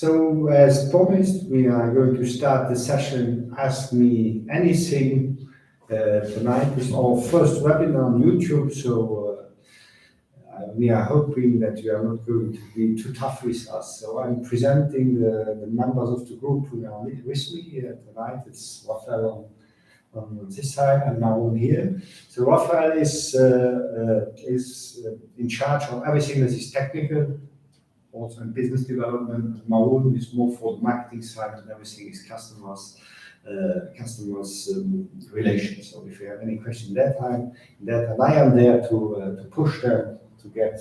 So, as promised, we are going to start the session Ask Me Anything tonight. It's our first webinar on YouTube, so we are hoping that you are not going to be too tough with us. So I'm presenting the members of the group who are with me here tonight. It's Raphael on this side and Maroon here. So Raphael is in charge of everything that is technical, also in business development. Maroon is more for the marketing side, and everything is customers relations. So if you have any question that time, and I am there to push them to get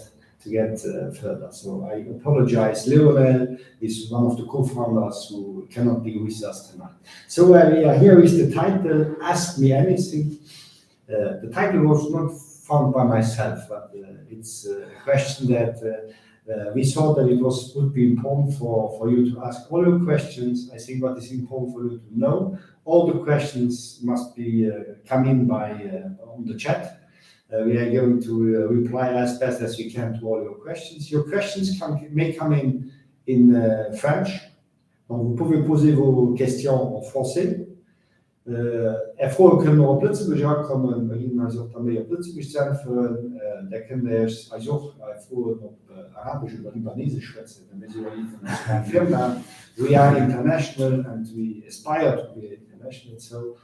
further. So I apologize. Lionel is one of the co-founders who cannot be with us tonight. So we are here with the title Ask Me Anything. The title was not found by myself, but it's a question that we thought that it would be important for you to ask all your questions. I think what is important for you to know, all the questions must be come in by on the chat. We are going to reply as best as we can to all your questions. Your questions may come in French. Donc vous pouvez poser vos questions en français. Können wir auch plötzlich kommen, also wir plötzlich sein für der können wir also auf Arabisch oder Libanesisch schwätzen, wenn wir so international Firma. We are international and we aspire to be international, so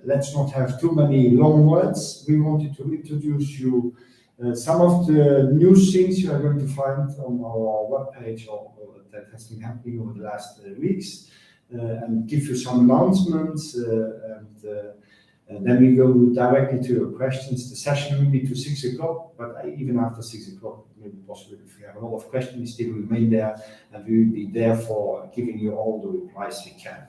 let's not have too many long words. We wanted to introduce you some of the new things you are going to find on our webpage or that has been happening over the last weeks. And give you some announcements, and then we go directly to your questions. The session will be to 6 o'clock, but even after 6 o'clock, it may be possible if you have a lot of questions, we still remain there, and we will be there for giving you all the replies we can.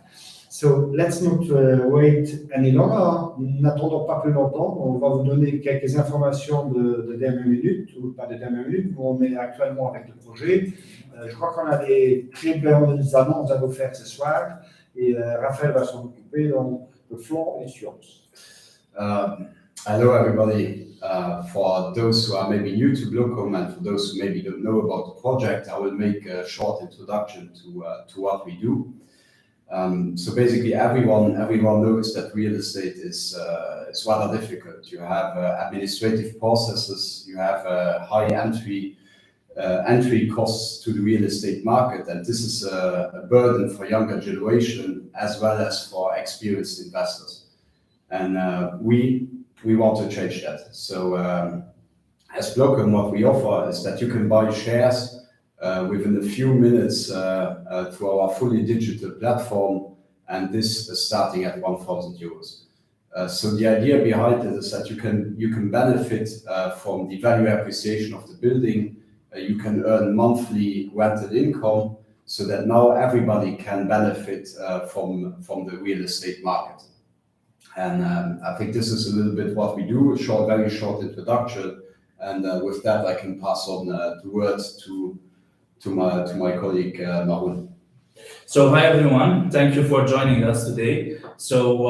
So let's not wait any longer. N'attendons pas plus longtemps. On va vous donner quelques informations de dernière minute, ou pas de dernière minute, où on est actuellement avec le projet. Je crois qu'on a des très belles annonces à vous faire ce soir et Raphaël va s'en occuper, donc the floor is yours. Hello everybody. For those who are maybe new to BlocHome and for those who maybe don't know about the project, I will make a short introduction to what we do. So basically everyone knows that real estate is rather difficult. You have administrative processes, you have high entry costs to the real estate market, and this is a burden for younger generation as well as for experienced investors. And we want to change that. So as BlocHome, what we offer is that you can buy shares within a few minutes through our fully digital platform, and this is starting at 1,000 euros. So the idea behind it is that you can benefit from the value appreciation of the building. You can earn monthly rental income, so that now everybody can benefit from the real estate market. And I think this is a little bit what we do, a very short introduction. And with that, I can pass on the words to my colleague Maroon. So hi everyone, thank you for joining us today. So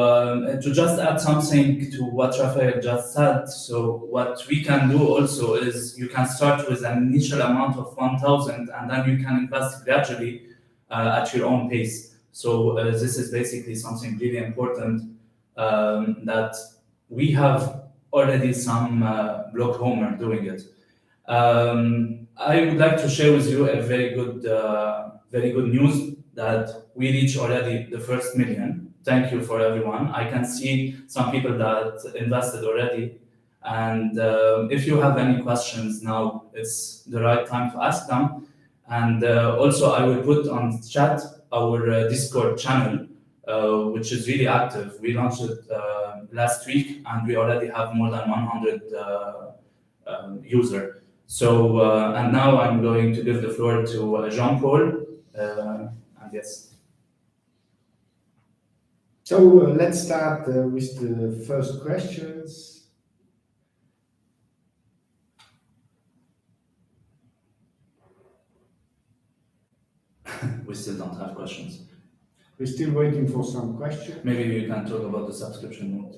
to just add something to what Raphael just said, so what we can do also is you can start with an initial amount of 1,000 and then you can invest gradually at your own pace. So this is basically something really important that we have already some BlocHomer doing it. I would like to share with you a very good news that we reached already the first million. Thank you for everyone. I can see some people that invested already. And if you have any questions now, it's the right time to ask them. And also I will put on chat our Discord channel, which is really active. We launched it last week and we already have more than 100 users. So, and now I'm going to give the floor to Jean-Paul. And yes. So let's start with the first questions. We still don't have questions. We're still waiting for some questions. Maybe we can talk about the subscription mode.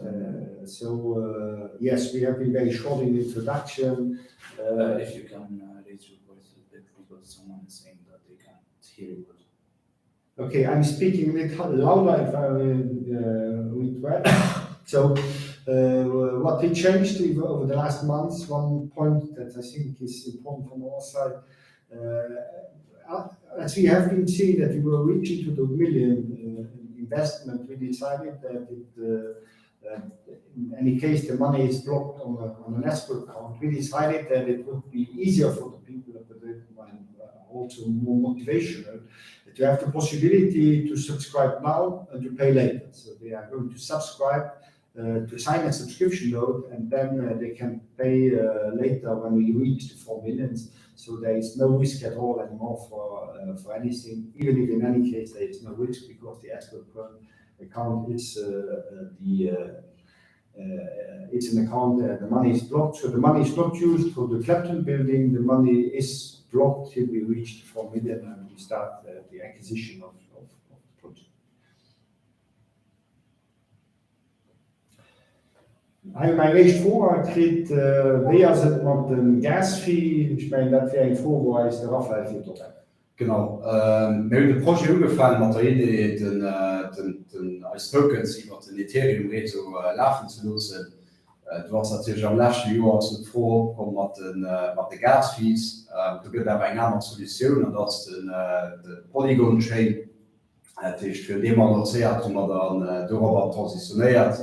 Yes, we have been very short in the introduction. If you can raise your voice a bit, because someone is saying that they can't hear you. Okay, I'm speaking a bit louder if I read well. So, what we changed over the last months, one point that I think is important from our side, as we have been seeing that we were reaching to the million investment, we decided that in any case the money is blocked on an escrow account. We decided that it would be easier for the people of the and also more motivational to have the possibility to subscribe now and to pay later. So they are going to subscribe, to sign a subscription note, and then they can pay later when we reach the 4 millions. So there is no risk at all anymore for anything, even if in any case there is no risk because the escrow account is it's an account the money is blocked. So the money is not used for the Clapton building. The money is blocked till we reach the 4 million and we start the acquisition of the project. Hij mij leest vooruitkriet, wer zit met een gasfee, ich meine, dat wäre ein Vorweis der Raffaele tot. Genau. Wir haben das Projekt angefangen, mit der Idee, den als Tokens über den Ethereum-Reto laufen zu lassen. Du hast natürlich am letzten Jahr so froh mit den Gas-Fees. Da gibt es aber eine andere Solution, und das ist die Polygon-Chain. Das ist für den man erzählt, und man dann darüber transitioniert,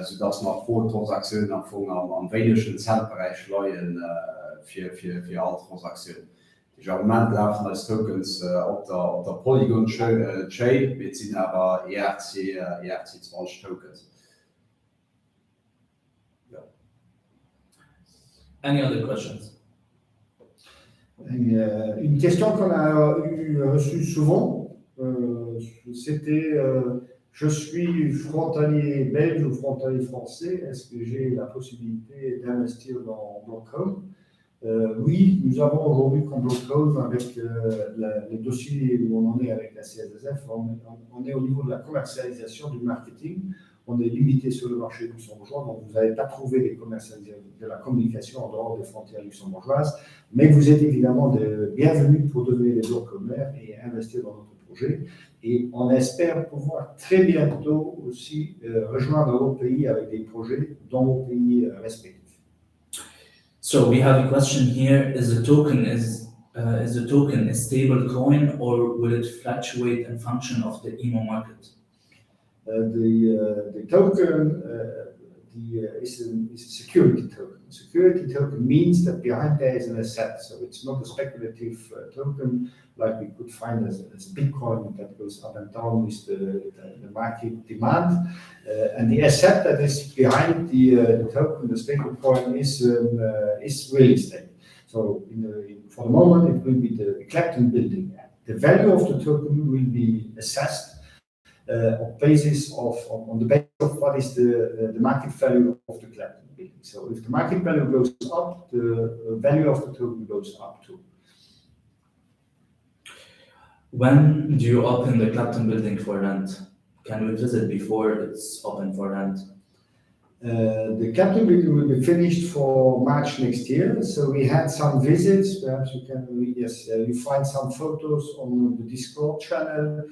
sodass man pro Transaktion am wenigsten Centbereich leuen für alle Transaktionen. Die Argumente laufen als Tokens auf der Polygon-Chain, wir sind aber ERC20 Tokens. Any other questions? Une question qu'on a reçue souvent, c'était je suis frontalier belge ou frontalier français, est-ce que j'ai la possibilité d'investir dans BlocHome? Oui, nous avons aujourd'hui comme BlocHome avec les dossiers où on en est avec la CSSF, on est au niveau de la commercialisation du marketing. On est limité sur le marché luxembourgeois, donc vous n'allez pas trouver de la communication en dehors des frontières luxembourgeoises, mais vous êtes évidemment bienvenus pour devenir des blocs-commerces et investir dans notre projet. Et on espère pouvoir très bientôt aussi rejoindre vos pays avec des projets dans vos pays respectifs. So we have a question here: is the token a stable coin, or will it fluctuate in function of the IMO market? The token is a security token. A security token means that behind there is an asset, so it's not a speculative token like we could find as Bitcoin that goes up and down with the market demand. And the asset that is behind the token, the stablecoin, is real estate. So for the moment, it will be the Clapton building. The value of the token will be assessed on the basis of what is the market value of the Clapton building. So if the market value goes up, the value of the token goes up too. When do you open the Clapton building for rent? Can we visit before it's open for rent? The Clapton building will be finished for March next year. So we had some visits. Perhaps you can you find some photos on the Discord channel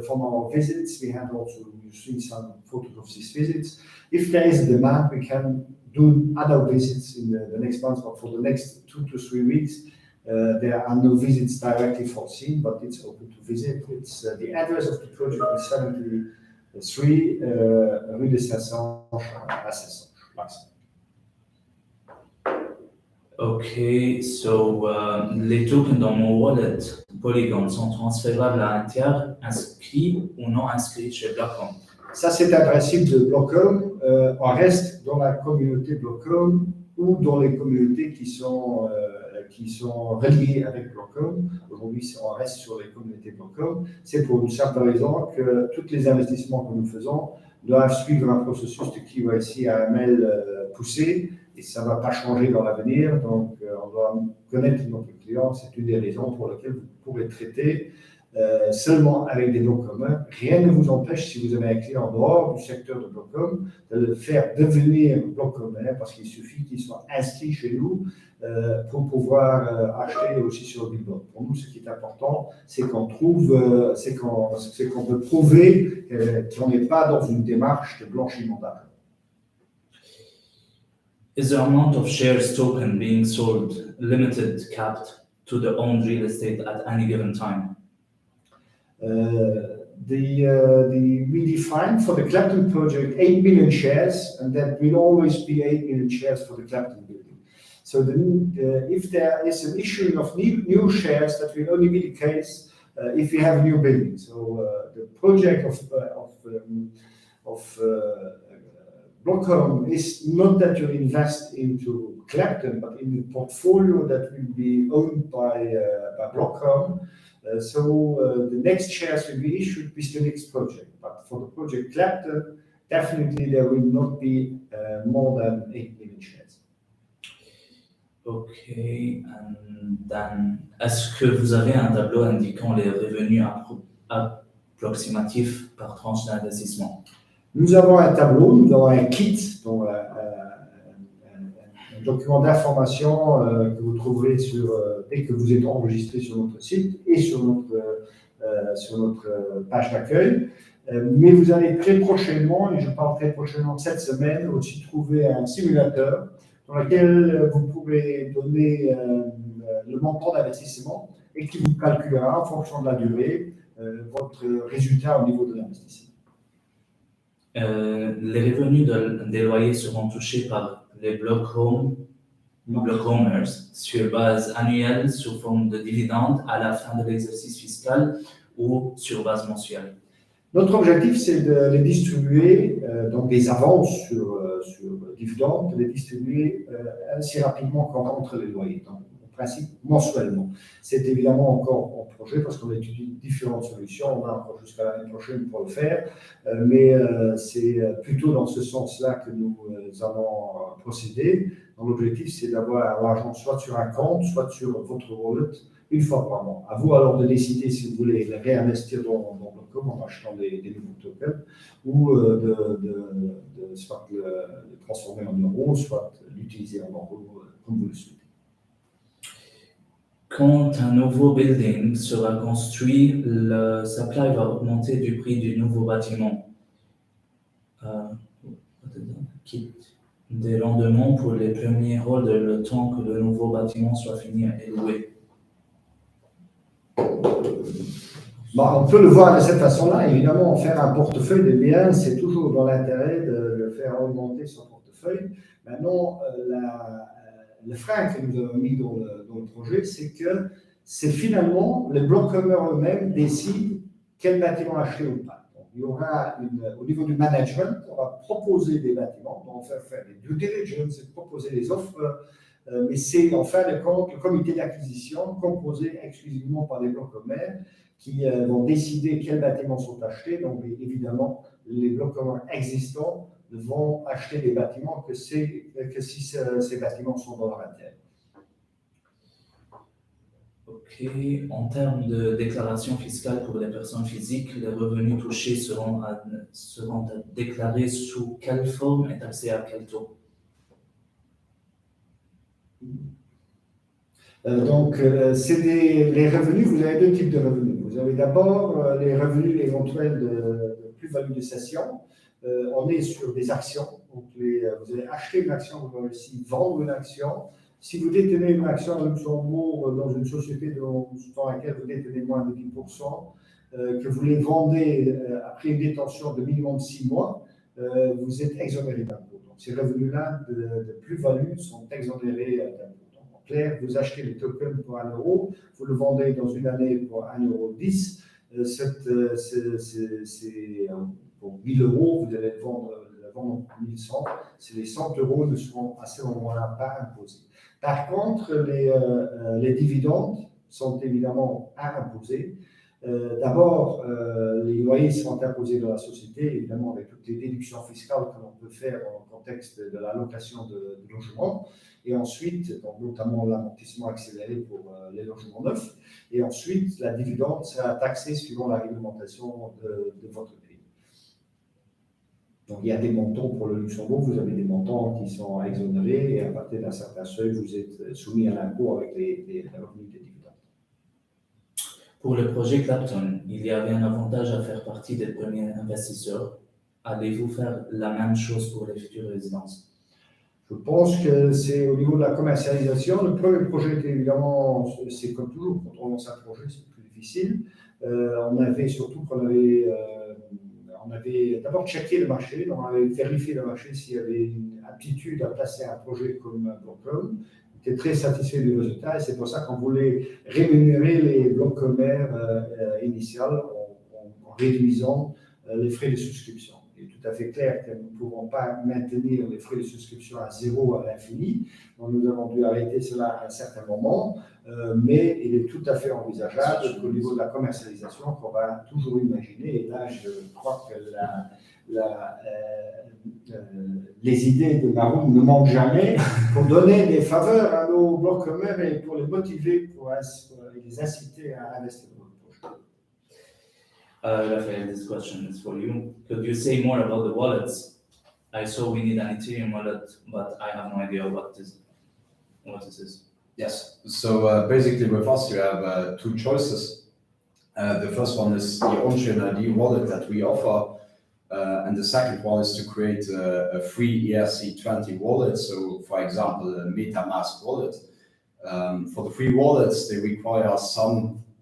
from our visits. We had also seen some photos of these visits. If there is demand, we can do other visits in the next month, but for the next 2 to 3 weeks, there are no visits directly foreseen, but it's open to visit. It's the address of the project is 73 Rue des Sassanges à Sassanges. Okay, so les tokens dans mon wallet Polygon sont transférables à un tiers inscrit ou non inscrit chez BlocHome. Ça, c'est un principe de BlocHome. On reste dans la communauté BlocHome ou dans les communautés qui sont reliées avec BlocHome. Aujourd'hui, on reste sur les communautés BlocHome. C'est pour une simple raison que tous les investissements que nous faisons doivent suivre un processus de KYC AML poussé, et ça ne va pas changer dans l'avenir. Donc, on doit connaître notre client. C'est une des raisons pour lesquelles vous pourrez traiter seulement avec des blocs communs. Rien ne vous empêche, si vous avez un client en dehors du secteur de BlocHome, de le faire devenir bloc commun parce qu'il suffit qu'il soit inscrit chez nous pour pouvoir acheter aussi sur le billboard. Pour nous, ce qui est important, c'est qu'on trouve, c'est qu'on peut prouver qu'on n'est pas dans une démarche de blanchiment d'argent. Is the amount of shares token being sold limited, capped to the owned real estate at any given time? We define for the Clapton project 8 million shares, and that will always be 8 million shares for the Clapton building. So if there is an issuing of new shares, that will only be the case if we have a new building. So the project of BlocHome is not that you invest into Clapton, but in the portfolio that will be owned by BlocHome. The next shares will be issued with the next project. But for the project Clapton, definitely there will not be more than 8 million shares. Okay, and then, est-ce que vous avez un tableau indiquant les revenus approximatifs par tranche d'investissement? Nous avons un tableau, nous avons un kit, donc un document d'information que vous trouverez dès que vous êtes enregistré sur notre site et sur notre page d'accueil. Mais vous allez très prochainement, et je parle très prochainement cette semaine, aussi trouver un simulateur dans lequel vous pouvez donner le montant d'investissement et qui vous calculera en fonction de la durée votre résultat au niveau de l'investissement. Les revenus des loyers seront touchés par les BlocHomers sur base annuelle sous forme de dividendes à la fin de l'exercice fiscal ou sur base mensuelle. Notre objectif, c'est de les distribuer, donc des avances sur dividendes, de les distribuer assez rapidement qu'on rentre les loyers. Donc, en principe, mensuellement. C'est évidemment encore en projet parce qu'on étudie différentes solutions. On a encore jusqu'à l'année prochaine pour le faire, mais c'est plutôt dans ce sens-là que nous allons procéder. Donc, l'objectif, c'est d'avoir l'argent soit sur un compte, soit sur votre wallet, une fois par mois. À vous alors de décider si vous voulez le réinvestir dans BlocHome en achetant des nouveaux tokens ou soit le transformer en euros, soit l'utiliser en euros comme vous le souhaitez. Quand un nouveau building sera construit, le supply va augmenter du prix du nouveau bâtiment. Des rendements pour les premiers rôles le temps que le nouveau bâtiment soit fini et loué. On peut le voir de cette façon-là. Évidemment, faire un portefeuille de biens, c'est toujours dans l'intérêt de le faire augmenter son portefeuille. Maintenant, le frein que nous avons mis dans le projet, c'est que c'est finalement les BlocHomers eux-mêmes décident quel bâtiment acheter ou pas. Donc, il y aura au niveau du management, on va proposer des bâtiments, on va faire des due diligence, proposer des offres, mais c'est en fin de compte le comité d'acquisition composé exclusivement par des BlocHomers qui vont décider quels bâtiments sont achetés. Donc évidemment, les BlocHomers existants vont acheter des bâtiments que si ces bâtiments sont dans leur intérêt. Ok. En termes de déclaration fiscale pour les personnes physiques, les revenus touchés seront déclarés sous quelle forme et taxés à quel taux? C'est les revenus, vous avez deux types de revenus. Vous avez d'abord les revenus éventuels de plus-value de cession. On est sur des actions. Donc vous allez acheter une action, vous allez aussi vendre une action. Si vous détenez une action à Luxembourg dans une société dans laquelle vous détenez moins de 10%, que vous les vendez après une détention de minimum 6 mois, vous êtes exonéré d'impôt. Donc ces revenus-là de plus-value sont exonérés d'impôt. En clair, vous achetez les tokens pour 1 euro, vous le vendez dans une année pour 1,10 €. Pour 1 000 €, vous allez la vendre pour 1 100. Les 100 € ne seront à ce moment-là pas imposés. Par contre, les dividendes sont évidemment à imposer. D'abord, les loyers sont imposés dans la société, évidemment avec toutes les déductions fiscales que l'on peut faire en contexte de la location de logement. Et ensuite, donc, notamment l'amortissement accéléré pour les logements neufs. Et ensuite, la dividende sera taxée suivant la réglementation de votre pays. Donc, il y a des montants pour le Luxembourg, vous avez des montants qui sont exonérés et à partir d'un certain seuil, vous êtes soumis à l'impôt avec les revenus des dividendes. Pour le projet Clapton, il y avait un avantage à faire partie des premiers investisseurs. Allez-vous faire la même chose pour les futures résidences? Je pense que c'est au niveau de la commercialisation. Le premier projet était évidemment, c'est comme toujours, quand on lance un projet, c'est plus difficile. On avait surtout on avait d'abord checké le marché, on avait vérifié le marché s'il y avait une aptitude à placer un projet comme BlocHome. On était très satisfait du résultat et c'est pour ça qu'on voulait rémunérer les BlocHome initiales en réduisant les frais de souscription. Il est tout à fait clair que nous ne pouvons pas maintenir les frais de souscription à zéro à l'infini. Donc nous avons dû arrêter cela à un certain moment, mais il est tout à fait envisageable qu'au niveau de la commercialisation, qu'on va toujours imaginer, et là je crois que les idées de Maroun ne manquent jamais, pour donner des faveurs à nos BlocHome et pour les motiver, pour les inciter à investir dans le projet. Raphael, this question is for you. Could you say more about the wallets? I saw we need an Ethereum wallet, but I have no idea what is this. Yes. So basically, with us, you have two choices. The first one is the on-chain ID wallet that we offer, and the second one is to create a free ERC20 wallet. So, for example, a MetaMask wallet. For the free wallets, they require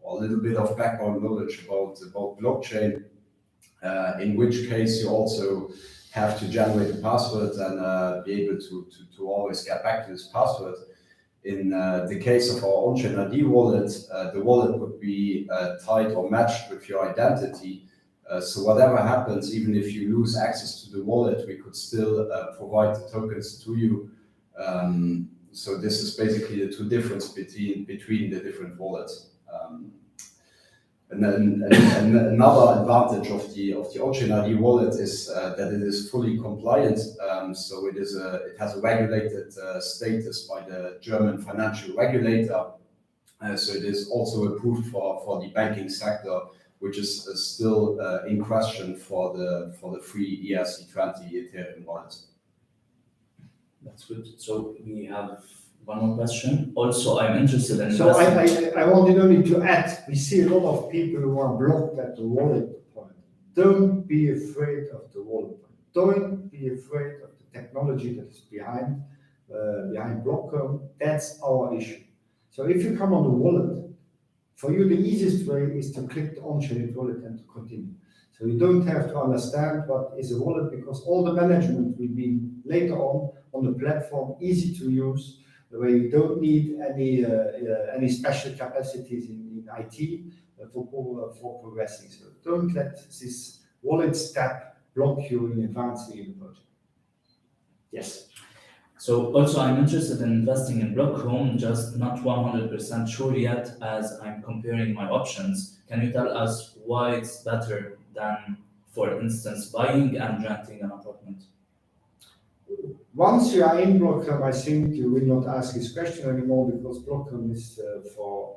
a little bit of background knowledge about blockchain, in which case you also have to generate a password and be able to always get back to this password. In the case of our on-chain ID wallet, the wallet would be tied or matched with your identity. So whatever happens, even if you lose access to the wallet, we could still provide the tokens to you. So this is basically the two differences between the different wallets. And then another advantage of the on-chain ID wallet is that it is fully compliant. So it has a regulated status by the German financial regulator. So it is also approved for the banking sector, which is still in question for the free ERC20 Ethereum wallet. That's good. So we have one more question. Also, I'm interested in. So I wanted only to add, we see a lot of people who are blocked at the wallet point. Don't be afraid of the wallet point. Don't be afraid of the technology that is behind BlocHome. That's our issue. So if you come on the wallet, for you the easiest way is to click the on-chain wallet and to continue. So you don't have to understand what is a wallet because all the management will be later on the platform, easy to use, where you don't need any special capacities in IT for progressing. So don't let this wallet step block you in advancing in the project. Yes. So also I'm interested in investing in BlocHome, just not 100% sure yet as I'm comparing my options. Can you tell us why it's better than, for instance, buying and renting an apartment? Once you are in BlocHome, I think you will not ask this question anymore because BlocHome is for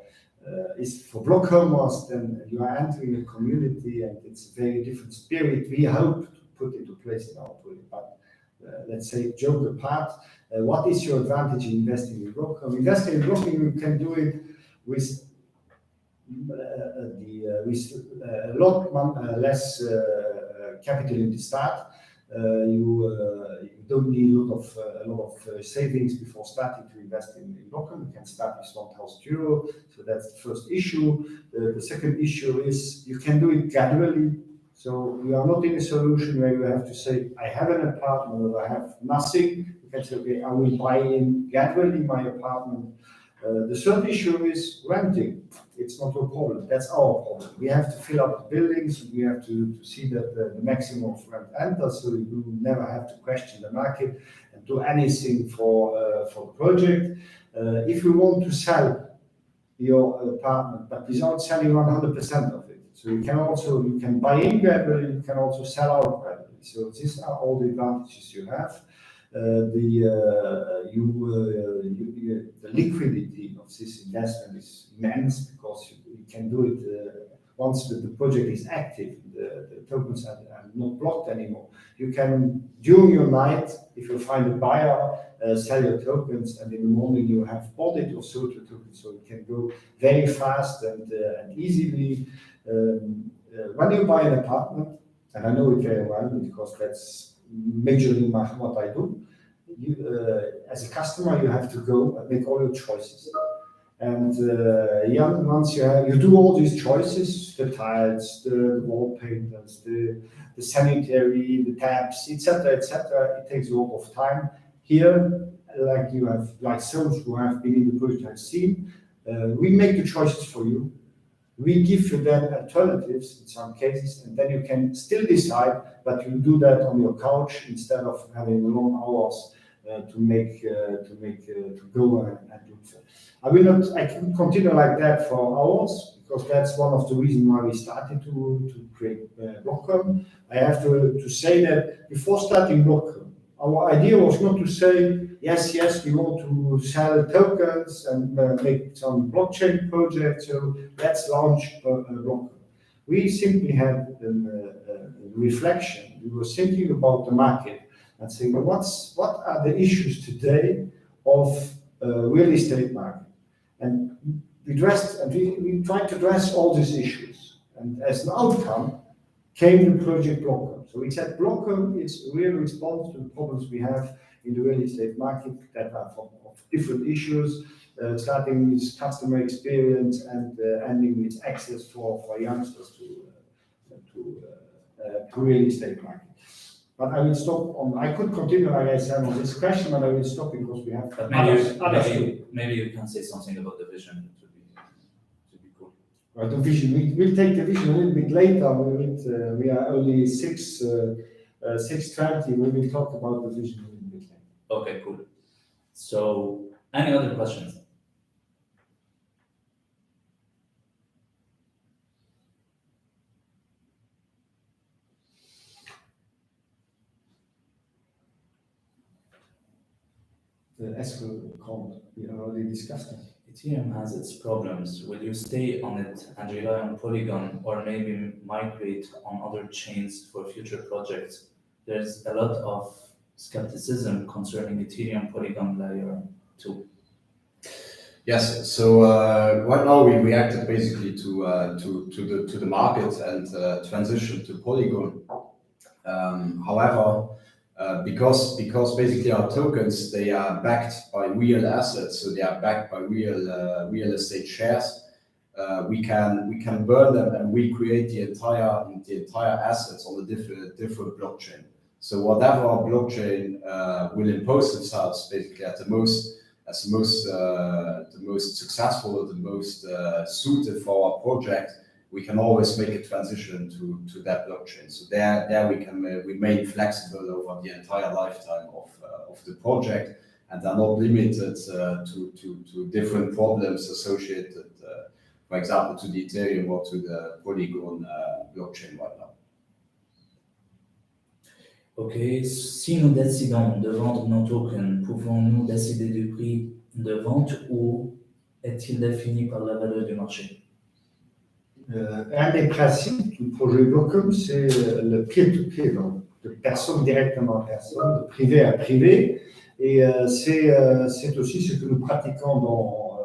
BlocHomers. Then you are entering a community, and it's a very different spirit. We hope to put into place in our project. But let's say, joke apart, what is your advantage in investing in BlocHome? Investing in BlocHome, you can do it with a lot less capital in the start. You don't need a lot of savings before starting to invest in BlocHome. You can start with €1,000, so that's the first issue. The second issue is you can do it gradually. So you are not in a solution where you have to say, I have an apartment or I have nothing. You can say, okay, I will buy in gradually my apartment. The third issue is renting. It's not a problem. That's our problem. We have to fill up the buildings. We have to see that the maximum of rent enters, so you never have to question the market and do anything for the project. If you want to sell your apartment, but without selling 100% of it, So you can buy in gradually, you can also sell out gradually. So these are all the advantages you have. The liquidity of this investment is immense because you can do it once the project is active, the tokens are not blocked anymore. You can, during your night, if you find a buyer, sell your tokens, and in the morning you have bought it or sold your tokens. So it can go very fast and easily. When you buy an apartment, and I know it very well because that's majorly what I do, as a customer, you have to go and make all your choices. And once you do all these choices, the tiles, the wall painters, the sanitary, the taps, etc., it takes a lot of time. Here, like those who have been in the project have seen, we make the choices for you. We give you then alternatives in some cases, and then you can still decide, but you do that on your couch instead of having long hours to go and do so. I can continue like that for hours because that's one of the reasons why we started to create BlocHome. I have to say that before starting BlocHome, our idea was not to say, yes, we want to sell tokens and make some blockchain projects, so let's launch BlocHome. We simply had a reflection. We were thinking about the market and saying, what are the issues today of real estate market? And we tried to address all these issues. And as an outcome came the project BlocHome. So we said BlocHome is a real response to the problems we have in the real estate market that are of different issues, starting with customer experience and ending with access for youngsters to real estate market. But I will stop on. I could continue, like I said, on this question, but I will stop because we have maybe you can say something about the vision. It would be cool. Well, the vision. We'll take the vision a little bit later. We are only 6:20. We will talk about the vision a little bit later. Okay, cool. So, any other questions? The escrow account, we already discussed it. Ethereum has its problems. Will you stay on it and rely on Polygon or maybe migrate on other chains for future projects? There's a lot of skepticism concerning Ethereum Polygon layer 2. Yes, so right now we reacted basically to the market and transition to Polygon. However, because basically our tokens, they are backed by real assets, so they are backed by real estate shares. We can burn them and recreate the entire assets on a different blockchain. So whatever blockchain will impose themselves basically as the most successful or the most suited for our project, we can always make a transition to that blockchain. So there we can remain flexible over the entire lifetime of the project, and are not limited to different problems associated, for example, to the Ethereum or to the Polygon blockchain right now. Ok, si nous décidons de vendre nos tokens, pouvons-nous décider du prix de vente ou est-il défini par la valeur du marché? Un des principes du projet BlocHome, c'est le peer-to-peer, donc de personne directement à personne, de privé à privé. Et c'est aussi ce que nous pratiquons dans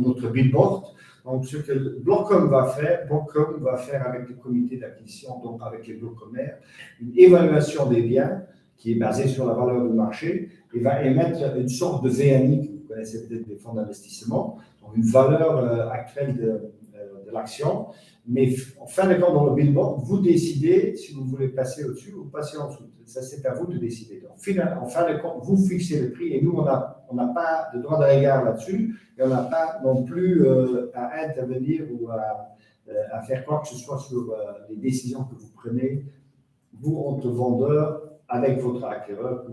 notre billboard. Donc, ce que BlocHome va faire avec le comité d'acquisition, donc avec les BlocHomers, une évaluation des biens qui est basée sur la valeur du marché et va émettre une sorte de VNI, que vous connaissez peut-être des fonds d'investissement, donc une valeur actuelle de l'action. Mais en fin de compte, dans le billboard, vous décidez si vous voulez passer au-dessus ou passer en dessous. Ça, c'est à vous de décider. Donc, en fin de compte, vous fixez le prix et nous, on n'a pas de droit de regard là-dessus et on n'a pas non plus à intervenir ou à faire quoi que ce soit sur les décisions que vous prenez, vous, en tant que vendeur, avec votre acquéreur.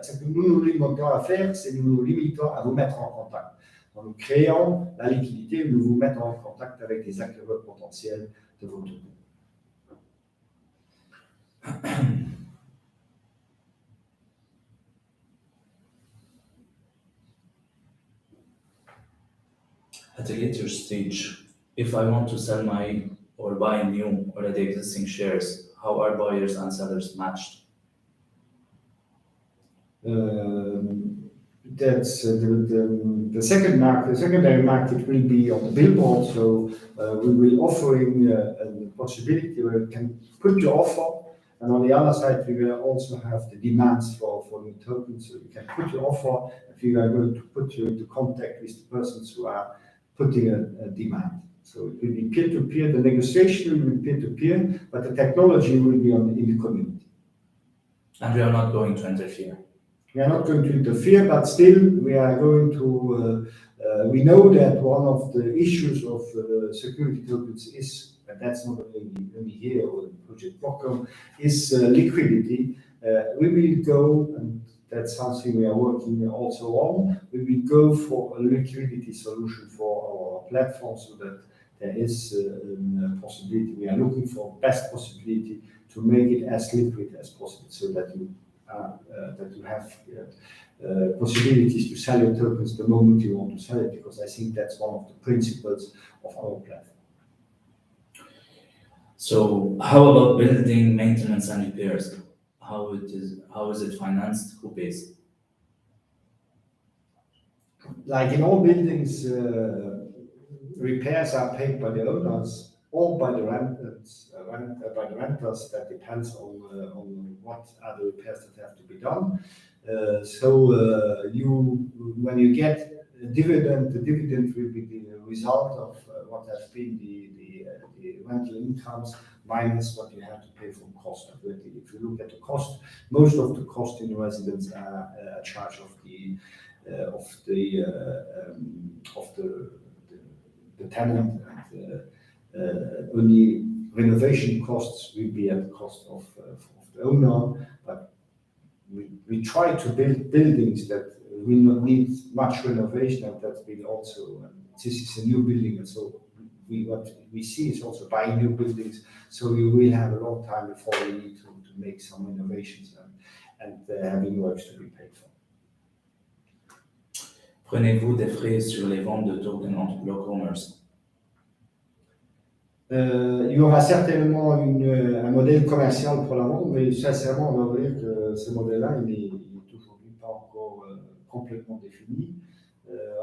Ce que nous nous limitons à faire, c'est nous nous limitons à vous mettre en contact. en nous créant la liquidité, nous vous mettons en contact avec des acquéreurs potentiels de vos tokens. At a later stage, if I want to sell my or buy new already existing shares, how are buyers and sellers matched? That's the secondary market will be on the billboard, so we will offering a possibility where you can put your offer, and on the other side we will also have the demands for new tokens, so you can put your offer if you are going to put you into contact with the persons who are putting a demand. So it will be peer-to-peer, the negotiation will be peer-to-peer, but the technology will be in the community. And we are not going to interfere. We are not going to interfere, but still we are going to, we know that one of the issues of security tokens is, and that's not only here or in Project BlocHome, is liquidity. We will go, and that's something we are working also on, we will go for a liquidity solution for our platform so that there is a possibility, we are looking for best possibility to make it as liquid as possible so that you have possibilities to sell your tokens the moment you want to sell it, because I think that's one of the principles of our platform. So how about building, maintenance and repairs? How is it financed? Who pays? Like in all buildings, repairs are paid by the owners or by the renters. That depends on what are the repairs that have to be done. When you get a dividend, the dividend will be the result of what has been the rental incomes minus what you have to pay from cost. If you look at the cost, most of the cost in residence are a charge of the tenant, and only renovation costs will be at the cost of the owner. But we try to build buildings that will not need much renovation, and that will also. This is a new building, and so what we see is also buying new buildings. So we will have a long time before we need to make some renovations and having works to be paid for. Prenez-vous des frais sur les ventes de tokens entre BlocHomers? Il y aura certainement un modèle commercial pour la vente, mais sincèrement, on va dire que ce modèle-là, il est aujourd'hui pas encore complètement défini.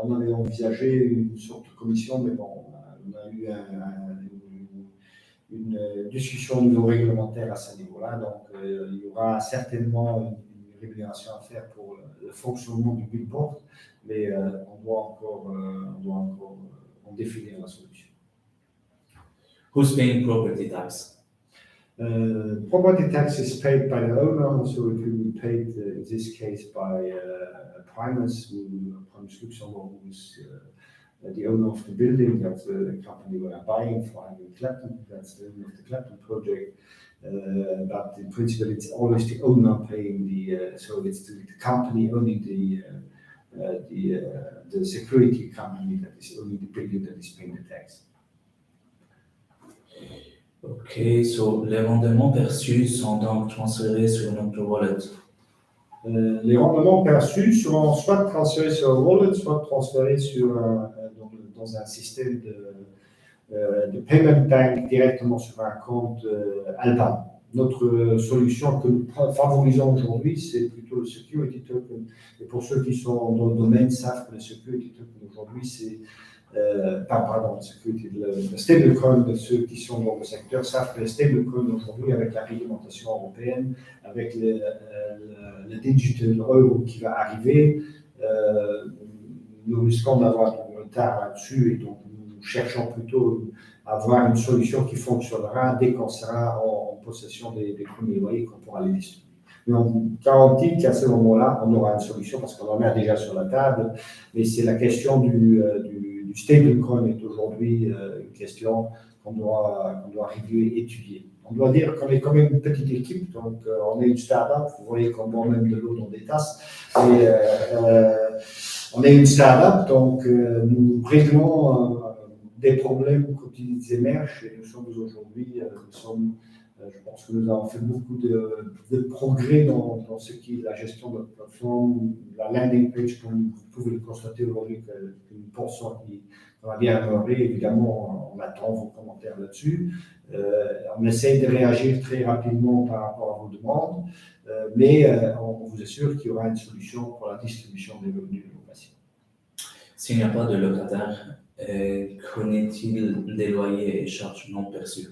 On avait envisagé une sorte de commission, mais bon, on a eu une discussion au niveau réglementaire à ce niveau-là, donc il y aura certainement une rémunération à faire pour le fonctionnement du billboard, mais on doit encore en définir la solution. Who's paying property tax? Property tax is paid by the owner, so it will be paid in this case by Primus, Primus Luxembourg, who is the owner of the building. That's the company we are buying for Clapton. That's the owner of the Clapton project. But in principle, it's always the owner paying so it's the company owning the security company that is owning the building that is paying the tax. Ok, so les rendements perçus sont donc transférés sur notre wallet. Les rendements perçus seront soit transférés sur un wallet, soit transférés dans un système de payment bank directement sur un compte Alban. Notre solution que nous favorisons aujourd'hui, c'est plutôt le security token. Et pour ceux qui sont dans le domaine savent que le security token aujourd'hui, c'est le stablecoin, de ceux qui sont dans le secteur savent que le stablecoin aujourd'hui, avec la réglementation européenne, avec le digital euro qui va arriver, nous risquons d'avoir du retard là-dessus, et donc nous cherchons plutôt à avoir une solution qui fonctionnera dès qu'on sera en possession des premiers loyers, qu'on pourra les distribuer. Mais on garantit qu'à ce moment-là, on aura une solution parce qu'on en a déjà sur la table, mais c'est la question du stablecoin est aujourd'hui une question qu'on doit étudier. On doit dire qu'on est quand même une petite équipe, donc on est une start-up, vous voyez qu'on boit même de l'eau dans des tasses, et On est une start-up, donc nous réglons des problèmes quand ils émergent et nous sommes aujourd'hui, je pense que nous avons fait beaucoup de progrès dans ce qui est la gestion de notre plateforme, la landing page, comme vous pouvez le constater aujourd'hui, qu'une portion qui va bien améliorer. Évidemment, on attend vos commentaires là-dessus. On essaie de réagir très rapidement par rapport à vos demandes, mais on vous assure qu'il y aura une solution pour la distribution des revenus de nos patients. S'il n'y a pas de locataire, connaît-il des loyers et charges non perçues?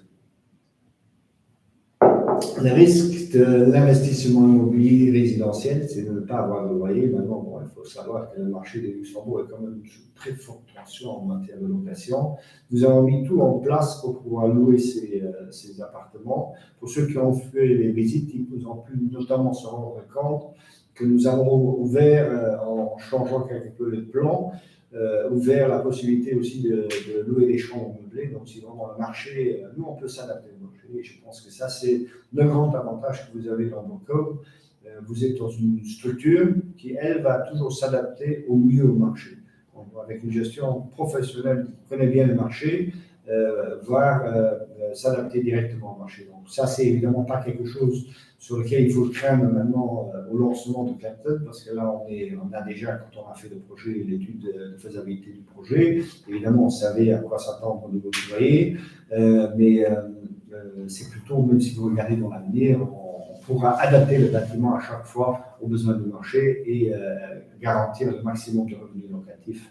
Le risque de l'investissement immobilier résidentiel, c'est de ne pas avoir de loyer. Maintenant, bon, il faut savoir que le marché de Luxembourg est quand même sous très forte tension en matière de location. Nous avons mis tout en place pour pouvoir louer ces appartements. Pour ceux qui ont fait les visites, ils nous ont pu notamment se rendre compte que nous avons ouvert, en changeant quelque peu les plans, ouvert la possibilité aussi de louer des chambres meublées. Donc, si vraiment le marché, nous, on peut s'adapter au marché. Et je pense que ça, c'est le grand avantage que vous avez dans BlocHome. Vous êtes dans une structure qui, elle, va toujours s'adapter au mieux au marché. Donc, avec une gestion professionnelle qui connaît bien le marché, voire s'adapter directement au marché. Donc, ça, c'est évidemment pas quelque chose sur lequel il faut craindre maintenant au lancement de Clapton, parce que là, on a déjà, quand on a fait le projet, l'étude de faisabilité du projet, évidemment, on savait à quoi s'attendre au niveau du loyer, mais c'est plutôt, même si vous regardez dans l'avenir, on pourra adapter le bâtiment à chaque fois aux besoins du marché et garantir le maximum de revenus locatifs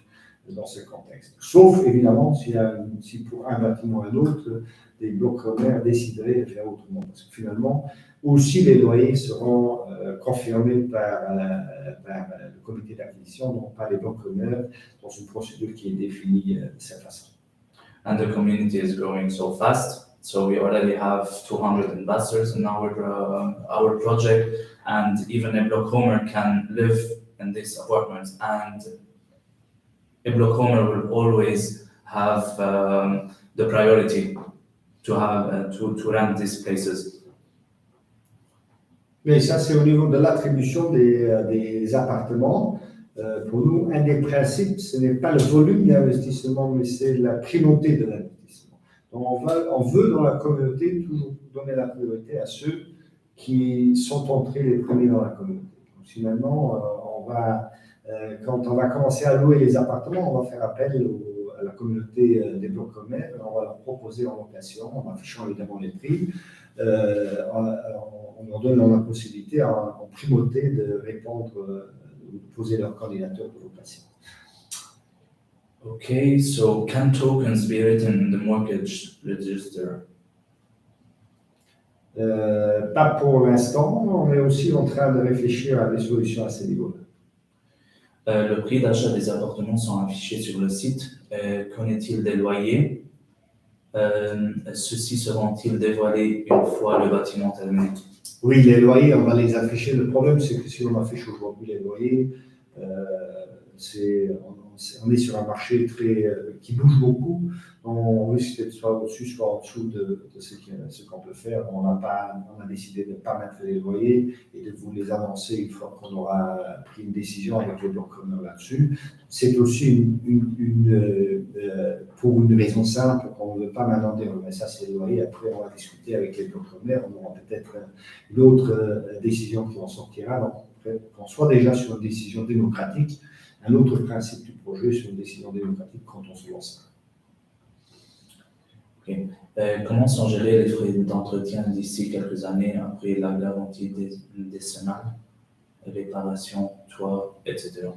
dans ce contexte. Sauf, évidemment, si pour un bâtiment ou un autre, des BlocHome décideraient de faire autrement. Parce que finalement, aussi les loyers seront confirmés par le comité d'acquisition, donc par les BlocHome, dans une procédure qui est définie de cette façon. And the community is growing so fast. So we already have 200 investors in our project, and even a BlocHomer can live in these apartments. And a BlocHomer will always have the priority to have to rent these places. Mais ça, c'est au niveau de l'attribution des appartements. Pour nous, un des principes, ce n'est pas le volume d'investissement, mais c'est la primauté de l'investissement. Donc, on veut dans la communauté toujours donner la priorité à ceux qui sont entrés les premiers dans la communauté. Donc, finalement, quand on va commencer à louer les appartements, on va faire appel à la communauté des BlocHome, on va leur proposer en location, en affichant évidemment les prix. On leur donne la possibilité en primauté de répondre, de poser leur candidature de location. Okay, so can tokens be written in the mortgage register? Pas pour l'instant, on est aussi en train de réfléchir à des solutions à ce niveau-là. Le prix d'achat des appartements sont affichés sur le site. Connaît-il des loyers? Ceux-ci seront-ils dévoilés une fois le bâtiment terminé? Oui, les loyers, on va les afficher. Le problème, c'est que si on affiche aujourd'hui les loyers, on est sur un marché qui bouge beaucoup. On risque d'être soit au-dessus, soit en dessous de ce qu'on peut faire. On a décidé de ne pas mettre les loyers et de vous les annoncer une fois qu'on aura pris une décision avec les BlocHome là-dessus. C'est aussi pour une raison simple, qu'on ne veut pas maintenant dire mais ça c'est les loyers. Après, on va discuter avec les BlocHome. On aura peut-être une autre décision qui en sortira. Donc, qu'on soit déjà sur une décision démocratique, un autre principe du projet sur une décision démocratique quand on se lance. Okay. Comment sont gérés les frais d'entretien d'ici quelques années après la garantie décennale, réparation, toit, etc.?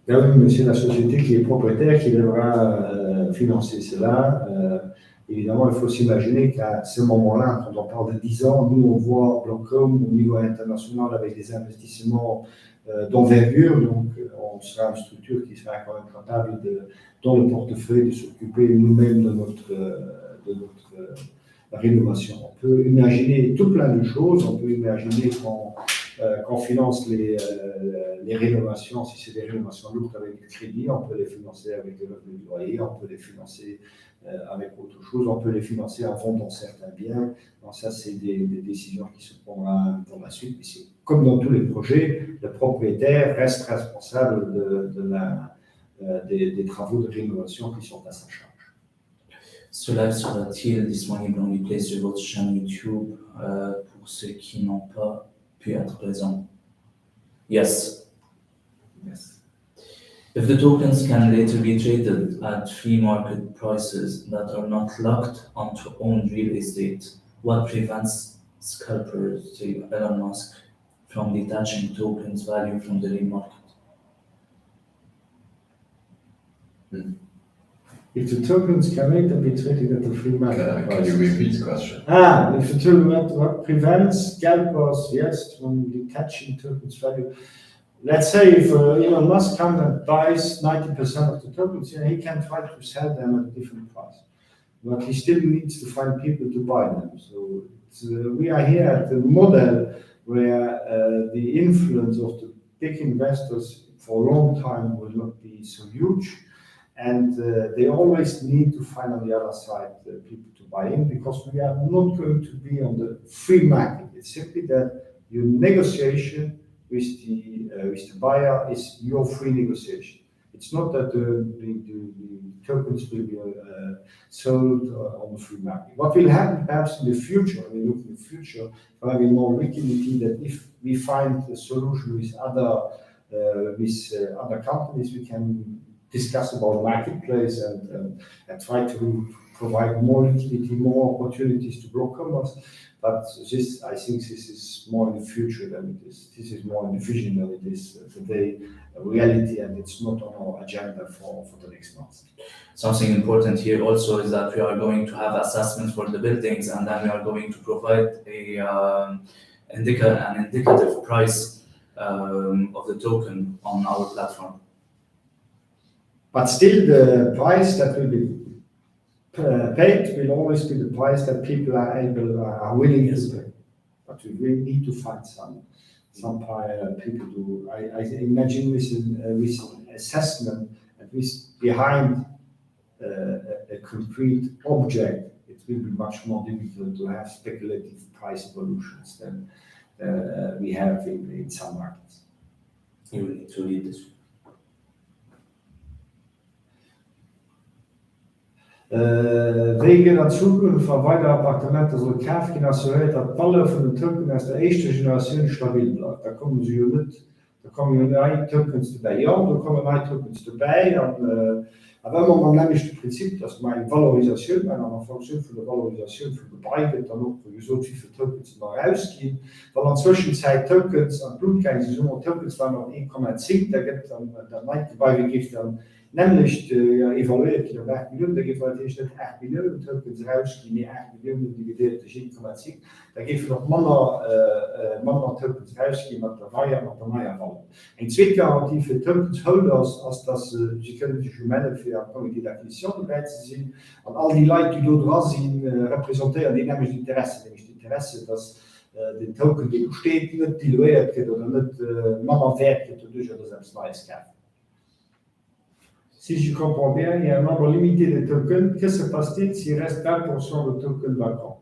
Là, oui, mais c'est la société qui est propriétaire qui devra financer cela. Évidemment, il faut s'imaginer qu'à ce moment-là, quand on parle de 10 ans, nous, on voit BlocHome au niveau international avec des investissements d'envergure. Donc, on sera une structure qui sera quand même capable, dans le portefeuille, de s'occuper nous-mêmes de notre rénovation. On peut imaginer tout plein de choses. On peut imaginer qu'on qu'on finance les rénovations, si c'est des rénovations lourdes avec du crédit, on peut les financer avec des revenus de loyer, on peut les financer avec autre chose, on peut les financer en vendant certains biens. Donc ça, c'est des décisions qui se prendront pour la suite. Mais c'est comme dans tous les projets, le propriétaire reste responsable des travaux de rénovation qui sont à sa charge. Ce live sera-t-il disponible en replay sur votre chaîne YouTube pour ceux qui n'ont pas pu être présents? Yes. Yes. If the tokens can later be traded at free market prices that are not locked onto owned real estate, what prevents scalpers to Elon Musk from detaching tokens value from the real market? If the tokens can later be traded at the free market Can you repeat the question? If the token, what prevents scalpers, yes, from detaching tokens value? Let's say if Elon Musk comes and buys 90% of the tokens, he can try to sell them at a different price. But he still needs to find people to buy them. So we are here at the model where the influence of the big investors for a long time will not be so huge. And they always need to find on the other side people to buy in, because we are not going to be on the free market. It's simply that your negotiation with the buyer is your free negotiation. It's not that the tokens will be sold on the free market. What will happen perhaps in the future, when we look in the future, for having more liquidity, that if we find a solution with other companies, we can discuss about marketplace and try to provide more liquidity, more opportunities to BlocHome. But this, I think, this is more in the future than it is. This is more in the vision than it is today, a reality, and it's not on our agenda for the next month. Something important here also is that we are going to have assessment for the buildings, and then we are going to provide an indicative price of the token on our platform. But still, the price that will be paid will always be the price that people are willing to pay. But we really need to find some people to. I imagine with assessment and with behind a concrete object, it will be much more difficult to have speculative price evolutions than we have in some markets. You will need to read this. Wegen der Zukunft von weiteren Appartementen soll Kafkin assureert dat alle van de tokens aus der ersten Generation stabil bleibt. Da kommen neue Tokens dabei. Ja, da kommen neue Tokens dabei. Aber wenn man nämlich das Prinzip, dass man eine Valorisation, eine Funktion von der Valorisation von Gebäuden, dann auch so viele Tokens mal rausgehen, weil in der Zwischenzeit Tokens an Blutkein, so Tokens waren noch 1,10, da gibt dann der neue Gebäude gibt dann nämlich evaluiert in 8 Millionen, da gibt es nicht 8 Millionen Tokens rausgehen, die 8 Millionen dividiert durch 1,10, da gibt es noch Manner Tokens rausgehen, mit der neue Wahl. Ein Zweitgarantie für Tokens Holders, als dass sie können sich melden für ein Komitee d'Acquisition bereit zu sein. Und all die Leute, die dort dran sind, repräsentieren die nämlich die Interesse, dass den Token, der steht, nicht diluiert wird oder nicht Manner wert wird durch oder selbst Neues kaufen. Si je comprends bien, il y a un nombre limité de tokens. Qu'est-ce qui se passe-t-il s'il reste 20% de tokens vacants?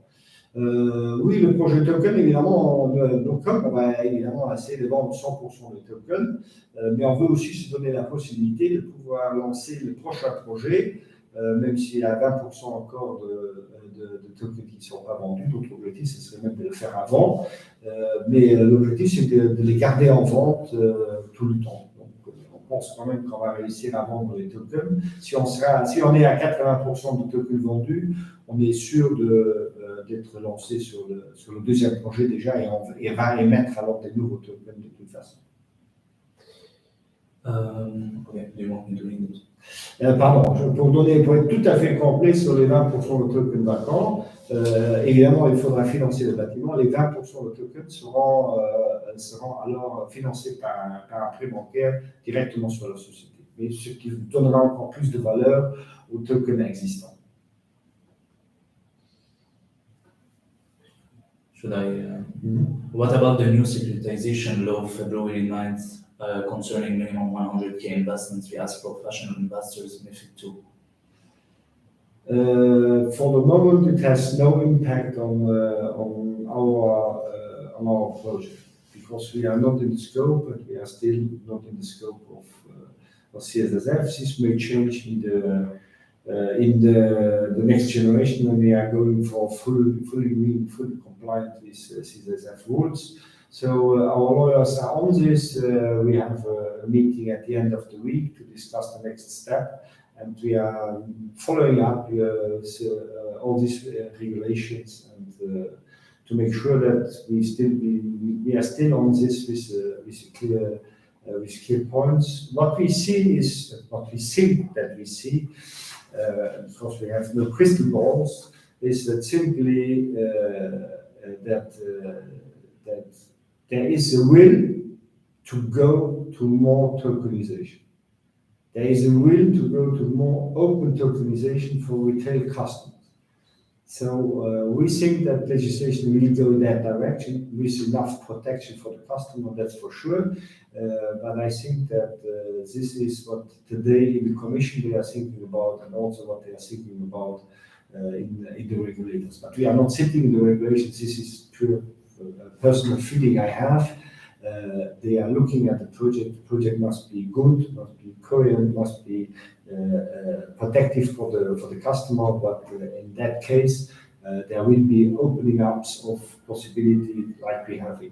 Oui, le projet token, évidemment, BlocHome va évidemment essayer de vendre 100% de tokens, mais on veut aussi se donner la possibilité de pouvoir lancer le prochain projet, même s'il y a 20% encore de tokens qui ne sont pas vendus. Notre objectif, ce serait même de le faire avant, mais l'objectif, c'est de les garder en vente tout le temps. On pense quand même qu'on va réussir à vendre les tokens. Si on est à 80% de tokens vendus, on est sûr d'être lancé sur le deuxième projet déjà et on va émettre alors des nouveaux tokens de toute façon. Pardon, pour être tout à fait complet sur les 20% de tokens vacants, évidemment, il faudra financer le bâtiment. Les 20% de tokens seront alors financés par un prêt bancaire directement sur la société, mais ce qui donnera encore plus de valeur aux tokens existants. Should I? What about the new securitization law of February 9th concerning minimum 100K investments? We ask professional investors MiFID II. For the moment, it has no impact on our project because we are not in the scope, but we are still not in the scope of CSSF. This may change in the next generation when we are going for fully compliant with CSSF rules. So our lawyers are on this. We have a meeting at the end of the week to discuss the next step, and we are following up all these regulations and to make sure that we are still on this with clear points. What we see is what we think that we see. Because we have no crystal balls, is that simply that there is a will to go to more tokenization. There is a will to go to more open tokenization for retail customers. So we think that legislation will go in that direction with enough protection for the customer, that's for sure. But I think that this is what today in the Commission they are thinking about, and also what they are thinking about in the regulators. But we are not sitting in the regulations. This is pure personal feeling I have. They are looking at the project. The project must be good, must be coherent, must be protective for the customer. But in that case, there will be opening ups of possibility like we have in.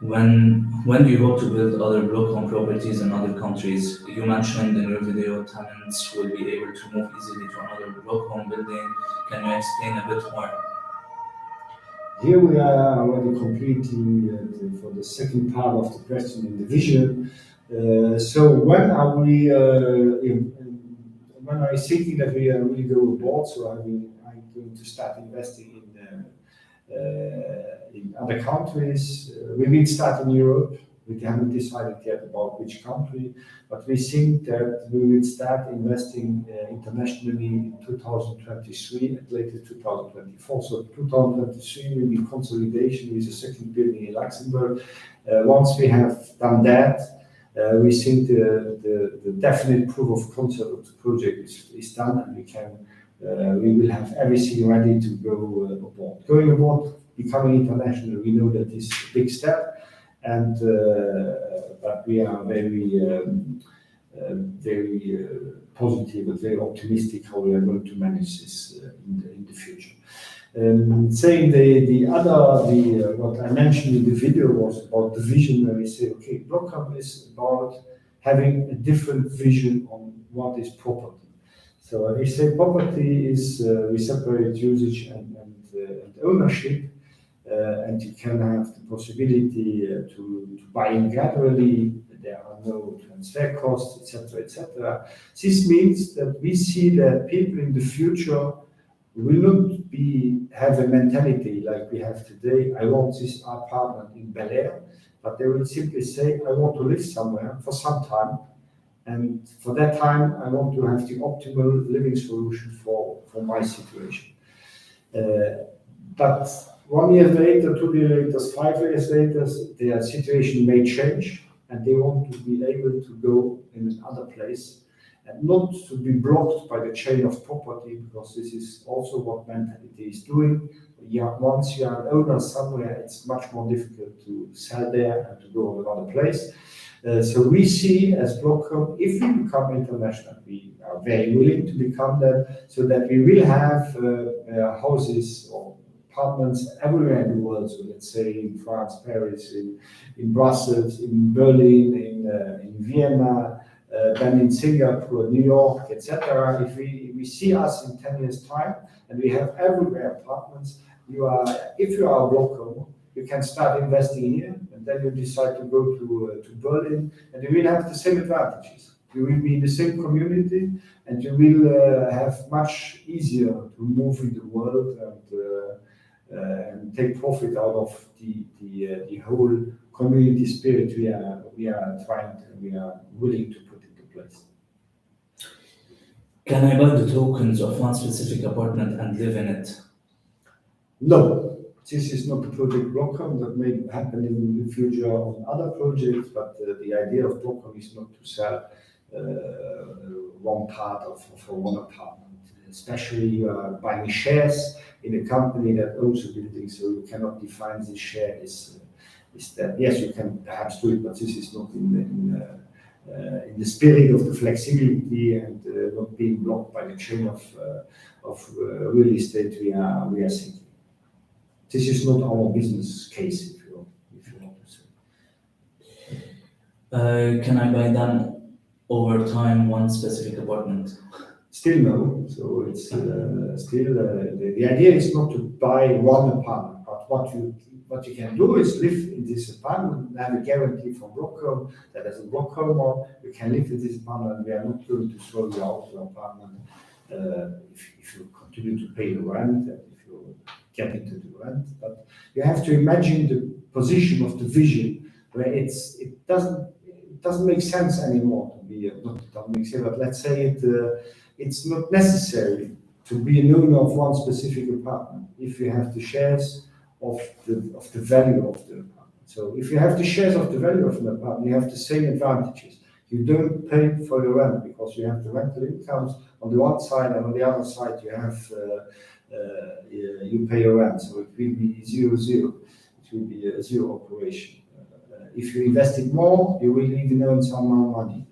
When do you hope to build other BlocHome properties in other countries? You mentioned in your video tenants will be able to move easily to another BlocHome building. Can you explain a bit more? Here we are already completely for the second part of the question in the vision. So when are we? When are you thinking that we really go abroad? So I'm going to start investing in other countries. We will start in Europe. We haven't decided yet about which country, but we think that we will start investing internationally in 2023 and later 2024. So 2023 will be consolidation with a second building in Luxembourg. Once we have done that, we think the definite proof of concept of the project is done, and we will have everything ready to go abroad. Going abroad, becoming international, we know that is a big step. And but we are very positive and very optimistic how we are going to manage this in the future. Saying what I mentioned in the video was about the vision where we say, okay, BlocHome is about having a different vision on what is property. So when we say property is we separate usage and ownership. And you can have the possibility to buy in gradually. There are no transfer costs, etc., etc. This means that we see that people in the future will not have a mentality like we have today. I want this apartment in Bel Air, but they will simply say, I want to live somewhere for some time, and for that time, I want to have the optimal living solution for my situation. But 1 year later, 2 years later, 5 years later, their situation may change and they want to be able to go in another place and not to be blocked by the chain of property, because this is also what mentality is doing. Once you are an owner somewhere, it's much more difficult to sell there and to go to another place. So we see as BlocHome, if we become international, we are very willing to become that, so that we will have houses or apartments everywhere in the world. So let's say in France, Paris, in Brussels, in Berlin, in Vienna, then in Singapore, New York, etc. If we see us in 10 years' time and we have everywhere apartments, if you are a BlocHome, you can start investing here, and then you decide to go to Berlin, and you will have the same advantages. You will be in the same community, and you will have much easier to move in the world and take profit out of the whole community spirit we are willing to put into place. Can I buy the tokens of one specific apartment and live in it? No, this is not a project BlocHome. That may happen in the future on other projects, but the idea of BlocHome is not to sell one part of one apartment. Especially you are buying shares in a company that owns a building, so you cannot define this share is that. Yes, you can perhaps do it, but this is not in the spirit of the flexibility and not being blocked by the chain of real estate we are thinking. This is not our business case, if you want to say. Can I buy them over time one specific apartment? Still no. So it's still the idea is not to buy one apartment, but what you can do is live in this apartment and have a guarantee from BlocHome that as a BlocHome or you can live in this apartment and we are not going to throw you out of the apartment if you continue to pay the rent and if you get into the rent. But you have to imagine the position of the vision where it doesn't make sense anymore to be not it doesn't make sense, but let's say it's not necessary to be an owner of one specific apartment if you have the shares of the value of the apartment. So if you have the shares of the value of an apartment, you have the same advantages. You don't pay for the rent because you have the rental incomes on the one side, and on the other side you have you pay your rent. So it will be 0-0. It will be a zero operation. If you invest it more, you will even earn some more money.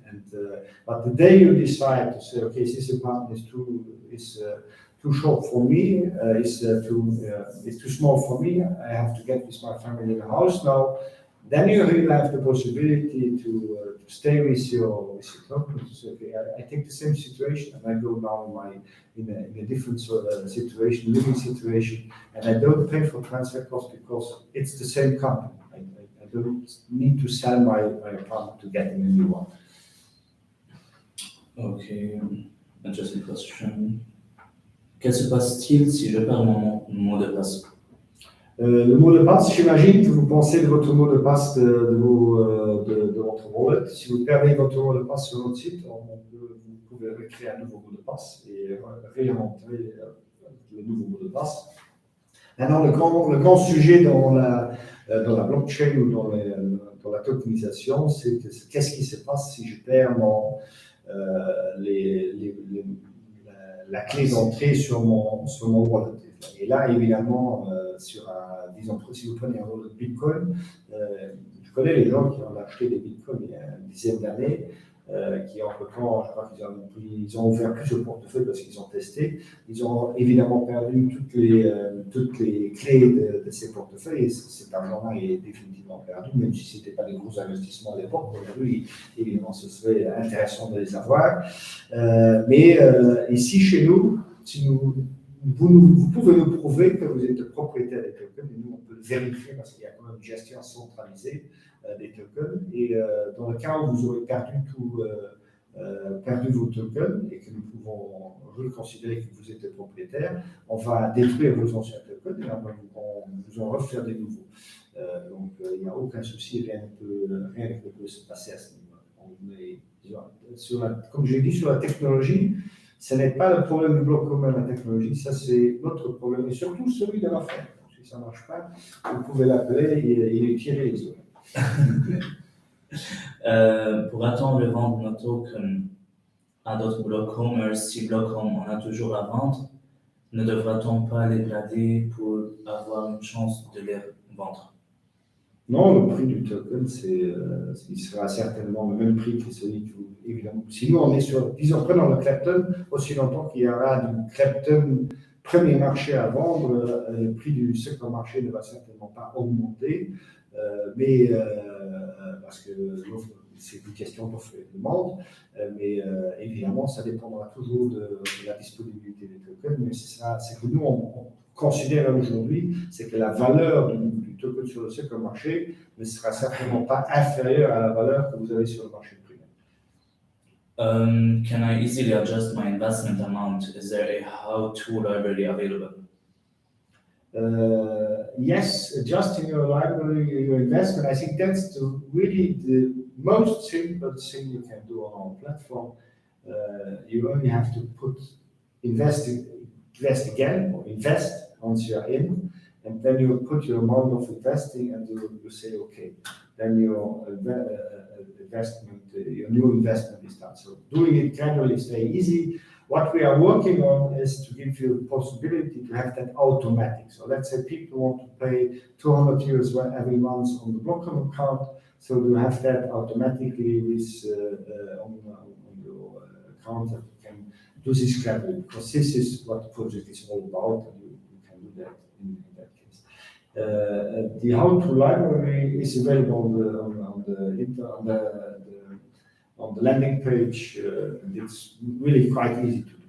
But the day you decide to say, okay, this apartment is too short for me, is too small for me, I have to get with my family in a house now, then you really have the possibility to stay with your company. To say, okay, I take the same situation and I go now in a different situation, living situation, and I don't pay for transfer costs because it's the same company. I don't need to sell my apartment to get in a new one. Okay, interesting question. Que se passe-t-il si je perds mon mot de passe? Le mot de passe, j'imagine que vous pensez de votre mot de passe de votre wallet. Si vous perdez votre mot de passe sur notre site, vous pouvez recréer un nouveau mot de passe et réinventer le nouveau mot de passe. Maintenant, le grand sujet dans la blockchain ou dans la tokenisation, c'est qu'est-ce qui se passe si je perds la clé d'entrée sur mon wallet. Et là, évidemment, disons, si vous prenez un wallet de Bitcoin, je connais les gens qui ont acheté des Bitcoins il y a une dizaine d'années, qui entre-temps, je crois qu'ils ont ouvert plusieurs portefeuilles parce qu'ils ont testé. Ils ont évidemment perdu toutes les clés de ces portefeuilles et cet argent-là est définitivement perdu, même si ce n'était pas des gros investissements à l'époque. Aujourd'hui, évidemment, ce serait intéressant de les avoir. Mais ici, chez nous, vous pouvez nous prouver que vous êtes propriétaire des tokens et nous, on peut le vérifier parce qu'il y a quand même une gestion centralisée des tokens. Et dans le cas où vous aurez perdu vos tokens et que nous pouvons reconsidérer que vous êtes propriétaire, on va détruire vos anciens tokens et on vous en refaire des nouveaux. Donc il n'y a aucun souci, rien ne peut se passer à ce niveau-là. Comme j'ai dit, sur la technologie, ce n'est pas le problème du BlocHome, la technologie, ça c'est notre problème et surtout celui de la fin. Si ça ne marche pas, vous pouvez l'appeler et les tirer les autres. Pourra-t-on revendre nos tokens à d'autres BlocHomers si BlocHome en a toujours à vendre? Ne devra-t-on pas les brader pour avoir une chance de les vendre? Non, le prix du token, il sera certainement le même prix que celui que vous, évidemment. Si nous, on est sur, disons, prenons le Clapton, aussi longtemps qu'il y aura du Clapton premier marché à vendre, le prix du second marché ne va certainement pas augmenter, mais parce que c'est une question d'offre et de demande, mais évidemment, ça dépendra toujours de la disponibilité des tokens, mais c'est que nous, on considère aujourd'hui, c'est que la valeur du token sur le second marché ne sera certainement pas inférieure à la valeur que vous avez sur le marché primaire. Can I easily adjust my investment amount? Is there a how-to library available? Yes, adjusting your library, your investment, I think that's really the most simple thing you can do on our platform. You only have to invest again, or invest once you're in, and then you put your amount of investing, and you say, okay, then your investment, your new investment is done. So doing it gradually is very easy. What we are working on is to give you the possibility to have that automatic. So let's say people want to pay 200 euros every month on the BlocHome account. So to have that automatically with on your account, that you can do this gradually, because this is what the project is all about, and you can do that in that case. The how-to library is available on the landing page, and it's really quite easy to do,